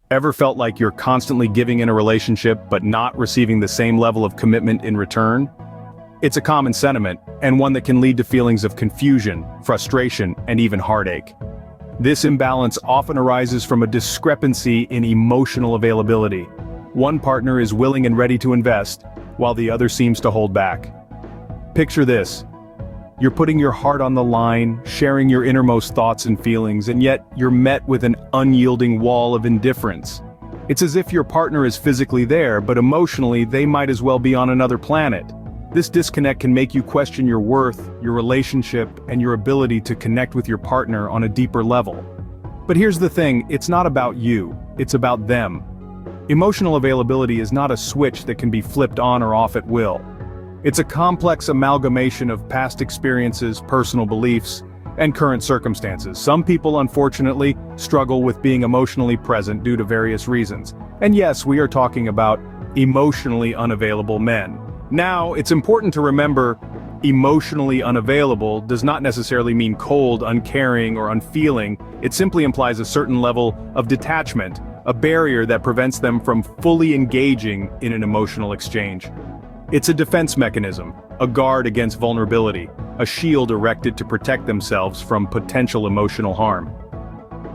Ever felt like you're constantly giving in a relationship but not receiving the same level of commitment in return? It's a common sentiment, and one that can lead to feelings of confusion, frustration, and even heartache. This imbalance often arises from a discrepancy in emotional availability. One partner is willing and ready to invest, while the other seems to hold back. Picture this. You're putting your heart on the line, sharing your innermost thoughts and feelings, and yet you're met with an unyielding wall of indifference. It's as if your partner is physically there, but emotionally they might as well be on another planet. This disconnect can make you question your worth, your relationship, and your ability to connect with your partner on a deeper level. But here's the thing, it's not about you, it's about them. Emotional availability is not a switch that can be flipped on or off at will. It's a complex amalgamation of past experiences, personal beliefs, and current circumstances. Some people, unfortunately, struggle with being emotionally present due to various reasons. And yes, we are talking about emotionally unavailable men. Now, it's important to remember, emotionally unavailable does not necessarily mean cold, uncaring, or unfeeling. It simply implies a certain level of detachment, a barrier that prevents them from fully engaging in an emotional exchange. It's a defense mechanism, a guard against vulnerability, a shield erected to protect themselves from potential emotional harm.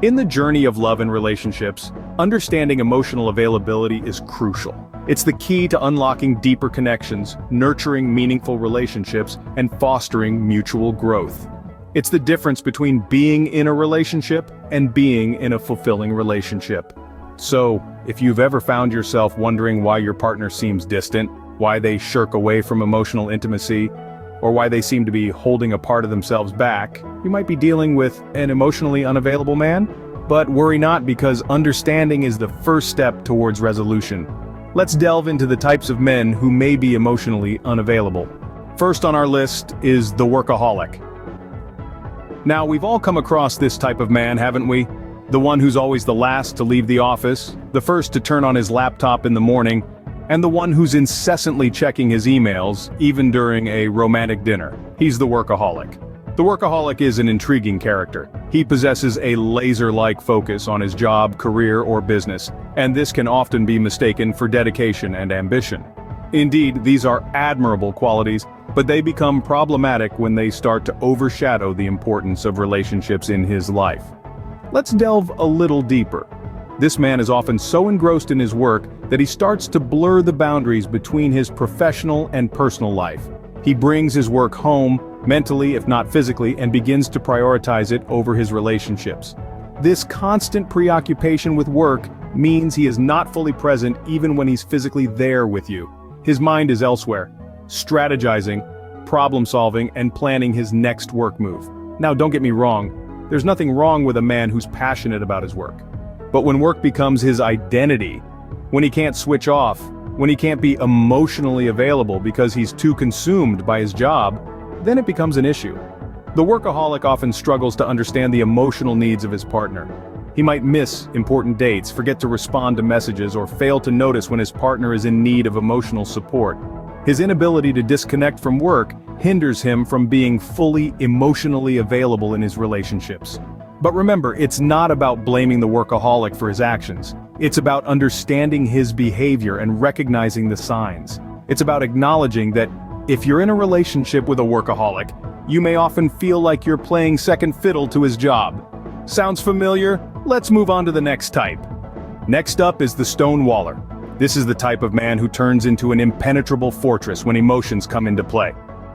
In the journey of love and relationships, understanding emotional availability is crucial. It's the key to unlocking deeper connections, nurturing meaningful relationships, and fostering mutual growth. It's the difference between being in a relationship and being in a fulfilling relationship. So, if you've ever found yourself wondering why your partner seems distant, why they shirk away from emotional intimacy, or why they seem to be holding a part of themselves back, you might be dealing with an emotionally unavailable man. But worry not, because understanding is the first step towards resolution. Let's delve into the types of men who may be emotionally unavailable. First on our list is the workaholic. Now, we've all come across this type of man, haven't we? The one who's always the last to leave the office, the first to turn on his laptop in the morning, and the one who's incessantly checking his emails, even during a romantic dinner. He's the workaholic. The workaholic is an intriguing character. He possesses a laser-like focus on his job, career, or business, and this can often be mistaken for dedication and ambition. Indeed, these are admirable qualities, but they become problematic when they start to overshadow the importance of relationships in his life. Let's delve a little deeper. This man is often so engrossed in his work that he starts to blur the boundaries between his professional and personal life. He brings his work home, mentally if not physically, and begins to prioritize it over his relationships. This constant preoccupation with work means he is not fully present even when he's physically there with you. His mind is elsewhere, strategizing, problem-solving, and planning his next work move. Now, don't get me wrong, there's nothing wrong with a man who's passionate about his work. But when work becomes his identity, when he can't switch off, when he can't be emotionally available because he's too consumed by his job, then it becomes an issue. The workaholic often struggles to understand the emotional needs of his partner. He might miss important dates, forget to respond to messages, or fail to notice when his partner is in need of emotional support. His inability to disconnect from work hinders him from being fully emotionally available in his relationships. But remember, it's not about blaming the workaholic for his actions. It's about understanding his behavior and recognizing the signs. It's about acknowledging that if you're in a relationship with a workaholic, you may often feel like you're playing second fiddle to his job. Sounds familiar? Let's move on to the next type. Next up is the stonewaller. This is the type of man who turns into an impenetrable fortress when emotions come into play.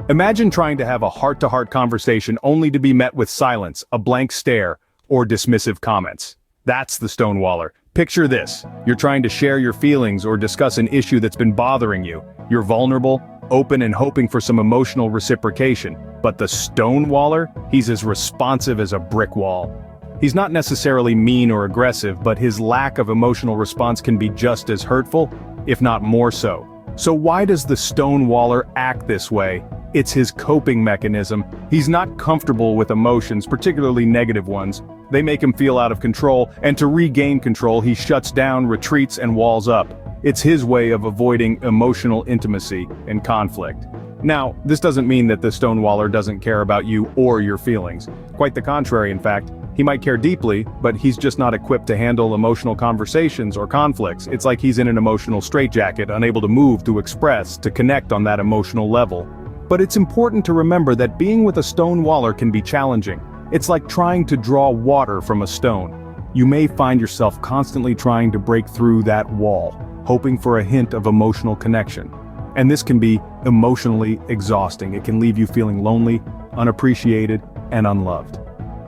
Imagine trying to have a heart-to-heart conversation only to be met with silence, a blank stare, or dismissive comments. That's the stonewaller. Picture this. You're trying to share your feelings or discuss an issue that's been bothering you. You're vulnerable, open, and hoping for some emotional reciprocation. But the stonewaller, he's as responsive as a brick wall. He's not necessarily mean or aggressive, but his lack of emotional response can be just as hurtful, if not more so. So why does the stonewaller act this way? It's his coping mechanism. He's not comfortable with emotions, particularly negative ones. They make him feel out of control, and to regain control, he shuts down, retreats, and walls up. It's his way of avoiding emotional intimacy and conflict. Now, this doesn't mean that the stonewaller doesn't care about you or your feelings. Quite the contrary, in fact. He might care deeply, but he's just not equipped to handle emotional conversations or conflicts. It's like he's in an emotional straitjacket, unable to move, to express, to connect on that emotional level. But it's important to remember that being with a stone waller can be challenging. It's like trying to draw water from a stone. You may find yourself constantly trying to break through that wall, hoping for a hint of emotional connection. And this can be emotionally exhausting. It can leave you feeling lonely, unappreciated, and unloved.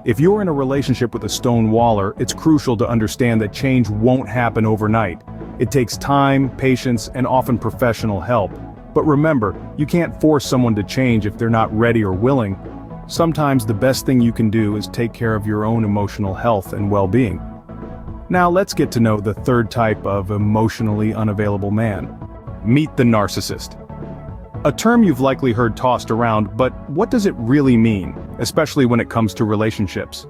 If you're in a relationship with a stone waller, it's crucial to understand that change won't happen overnight. It takes time, patience, and often professional help. But remember, you can't force someone to change if they're not ready or willing. Sometimes the best thing you can do is take care of your own emotional health and well-being. Now let's get to know the third type of emotionally unavailable man. Meet the narcissist. A term you've likely heard tossed around, but what does it really mean, especially when it comes to relationships?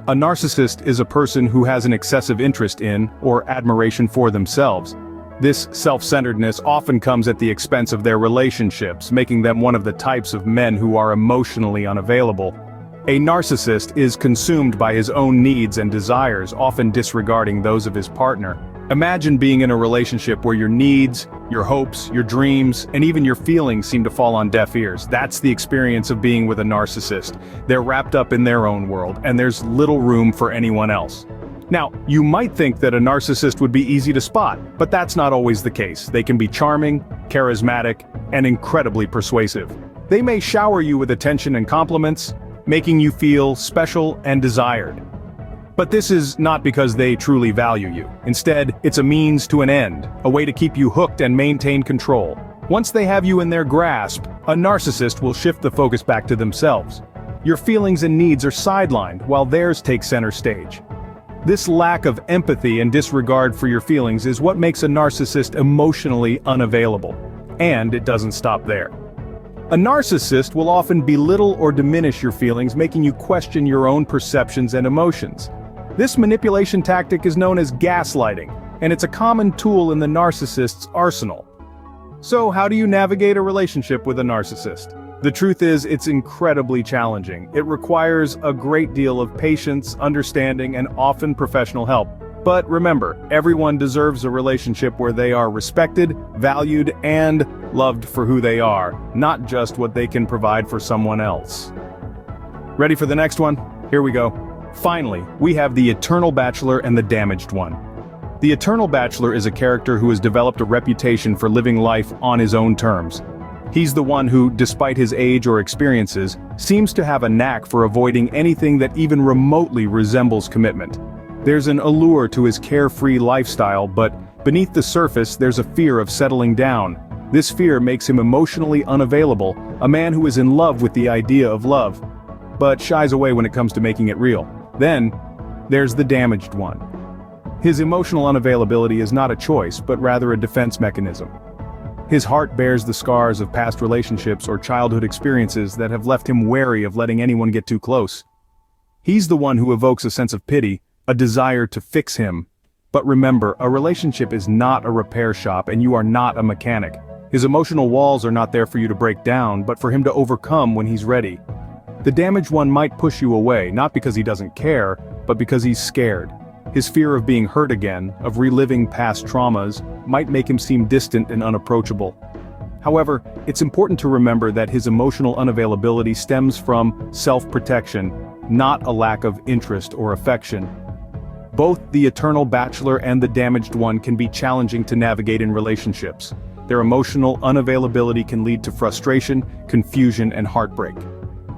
A narcissist is a person who has an excessive interest in, or admiration for themselves. This self-centeredness often comes at the expense of their relationships, making them one of the types of men who are emotionally unavailable. A narcissist is consumed by his own needs and desires, often disregarding those of his partner. Imagine being in a relationship where your needs, your hopes, your dreams, and even your feelings seem to fall on deaf ears. That's the experience of being with a narcissist. They're wrapped up in their own world, and there's little room for anyone else. Now, you might think that a narcissist would be easy to spot, but that's not always the case. They can be charming, charismatic, and incredibly persuasive. They may shower you with attention and compliments, making you feel special and desired. But this is not because they truly value you. Instead, it's a means to an end, a way to keep you hooked and maintain control. Once they have you in their grasp, a narcissist will shift the focus back to themselves. Your feelings and needs are sidelined, while theirs take center stage. This lack of empathy and disregard for your feelings is what makes a narcissist emotionally unavailable. And it doesn't stop there. A narcissist will often belittle or diminish your feelings, making you question your own perceptions and emotions. This manipulation tactic is known as gaslighting, and it's a common tool in the narcissist's arsenal. So how do you navigate a relationship with a narcissist? The truth is, it's incredibly challenging. It requires a great deal of patience, understanding, and often professional help. But remember, everyone deserves a relationship where they are respected, valued, and loved for who they are, not just what they can provide for someone else. Ready for the next one? Here we go. Finally, we have the Eternal Bachelor and the Damaged One. The Eternal Bachelor is a character who has developed a reputation for living life on his own terms. He's the one who, despite his age or experiences, seems to have a knack for avoiding anything that even remotely resembles commitment. There's an allure to his carefree lifestyle, but beneath the surface there's a fear of settling down. This fear makes him emotionally unavailable, a man who is in love with the idea of love, but shies away when it comes to making it real. Then, there's the Damaged One. His emotional unavailability is not a choice, but rather a defense mechanism. His heart bears the scars of past relationships or childhood experiences that have left him wary of letting anyone get too close. He's the one who evokes a sense of pity, a desire to fix him. But remember, a relationship is not a repair shop and you are not a mechanic. His emotional walls are not there for you to break down, but for him to overcome when he's ready. The Damaged One might push you away, not because he doesn't care, but because he's scared. His fear of being hurt again, of reliving past traumas, might make him seem distant and unapproachable. However, it's important to remember that his emotional unavailability stems from self-protection, not a lack of interest or affection. Both the Eternal Bachelor and the Damaged One can be challenging to navigate in relationships. Their emotional unavailability can lead to frustration, confusion, and heartbreak.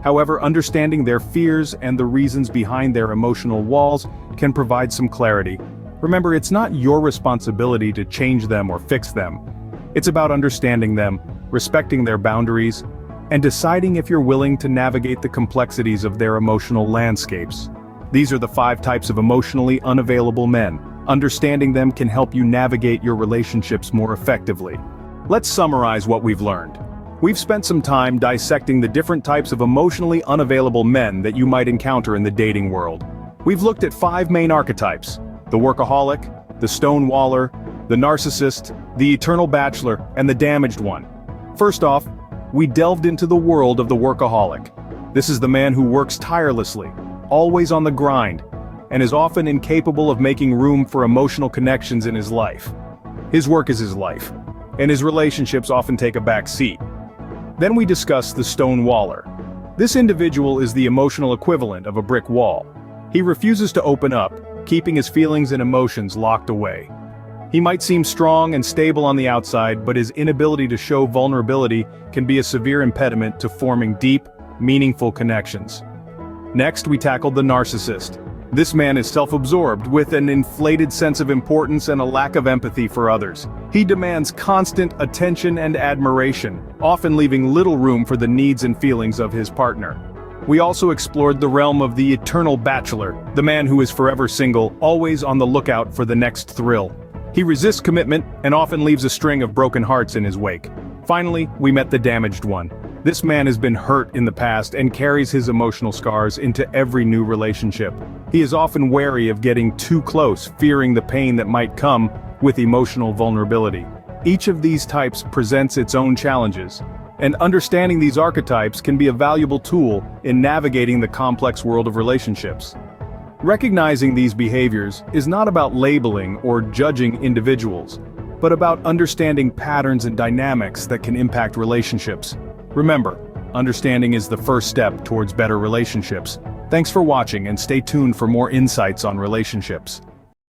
However, understanding their fears and the reasons behind their emotional walls can provide some clarity. Remember, it's not your responsibility to change them or fix them. It's about understanding them, respecting their boundaries, and deciding if you're willing to navigate the complexities of their emotional landscapes. These are the 5 types of emotionally unavailable men. Understanding them can help you navigate your relationships more effectively. Let's summarize what we've learned. We've spent some time dissecting the different types of emotionally unavailable men that you might encounter in the dating world. We've looked at 5 main archetypes: the workaholic, the stonewaller, the narcissist, the eternal bachelor, and the damaged one. First off, we delved into the world of the workaholic. This is the man who works tirelessly, always on the grind, and is often incapable of making room for emotional connections in his life. His work is his life, and his relationships often take a back seat. Then we discuss the stone waller. This individual is the emotional equivalent of a brick wall. He refuses to open up, keeping his feelings and emotions locked away. He might seem strong and stable on the outside, but his inability to show vulnerability can be a severe impediment to forming deep, meaningful connections. Next, we tackled the narcissist. This man is self-absorbed, with an inflated sense of importance and a lack of empathy for others. He demands constant attention and admiration, often leaving little room for the needs and feelings of his partner. We also explored the realm of the eternal bachelor, the man who is forever single, always on the lookout for the next thrill. He resists commitment and often leaves a string of broken hearts in his wake. Finally, we met the damaged one. This man has been hurt in the past and carries his emotional scars into every new relationship. He is often wary of getting too close, fearing the pain that might come with emotional vulnerability. Each of these types presents its own challenges, and understanding these archetypes can be a valuable tool in navigating the complex world of relationships. Recognizing these behaviors is not about labeling or judging individuals, but about understanding patterns and dynamics that can impact relationships. Remember, understanding is the first step towards better relationships. Thanks for watching, and stay tuned for more insights on relationships.